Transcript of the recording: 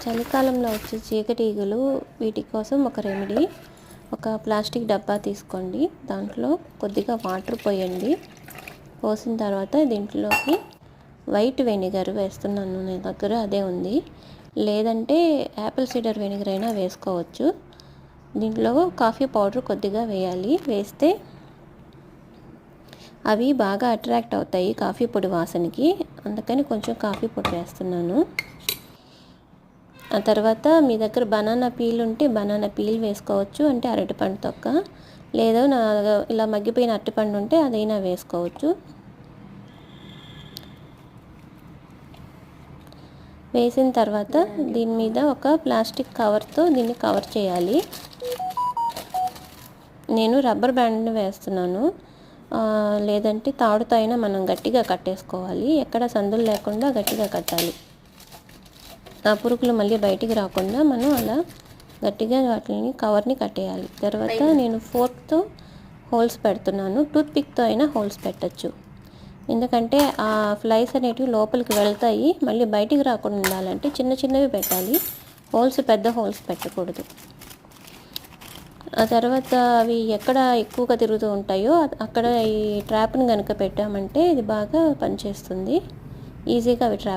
చలికాలంలో వచ్చే చీకటీగలు వీటి కోసం ఒక రెమెడీ. ఒక ప్లాస్టిక్ డబ్బా తీసుకోండి, దాంట్లో కొద్దిగా వాటర్ పోయండి. పోసిన తర్వాత దీంట్లోకి వైట్ వెనిగర్ వేస్తున్నాను, నా దగ్గర అదే ఉంది. లేదంటే యాపిల్ సీడర్ వెనిగర్ అయినా వేసుకోవచ్చు. దీంట్లో కాఫీ పౌడర్ కొద్దిగా వేయాలి. వేస్తే అవి బాగా అట్రాక్ట్ అవుతాయి కాఫీ పొడి వాసనకి, అందుకని కొంచెం కాఫీ పొడి వేస్తున్నాను. ఆ తర్వాత మీ దగ్గర బనానా పీల్ ఉంటే బనానా పీల్ వేసుకోవచ్చు, అంటే అరటిపండు తొక్క. లేదా ఇలా మగ్గిపోయిన అరటిపండు ఉంటే అదైనా వేసుకోవచ్చు. వేసిన తర్వాత దీని మీద ఒక ప్లాస్టిక్ కవర్తో దీన్ని కవర్ చేయాలి. నేను రబ్బర్ బ్యాండ్ని వేస్తున్నాను, లేదంటే తాడుతో అయినా మనం గట్టిగా కట్టేసుకోవాలి. ఎక్కడ సందులు లేకుండా గట్టిగా కట్టాలి. ఆ పురుగులు మళ్ళీ బయటికి రాకుండా మనం అలా గట్టిగా వాటిని కవర్ని కట్టేయాలి. తర్వాత నేను ఫోర్క్తో హోల్స్ పెడుతున్నాను. టూత్ పిక్తో అయినా హోల్స్ పెట్టచ్చు, ఎందుకంటే ఆ ఫ్లైస్ అనేటివి లోపలికి వెళ్తాయి. మళ్ళీ బయటికి రాకుండా ఉండాలంటే చిన్న చిన్నవి పెట్టాలి, హోల్స్ పెద్ద హోల్స్ పెట్టకూడదు. ఆ తర్వాత అవి ఎక్కడ ఎక్కువగా తిరుగుతూ ఉంటాయో అక్కడ ఈ ట్రాప్ని కనుక పెట్టామంటే ఇది బాగా పనిచేస్తుంది. ఈజీగా అవి ట్రాప్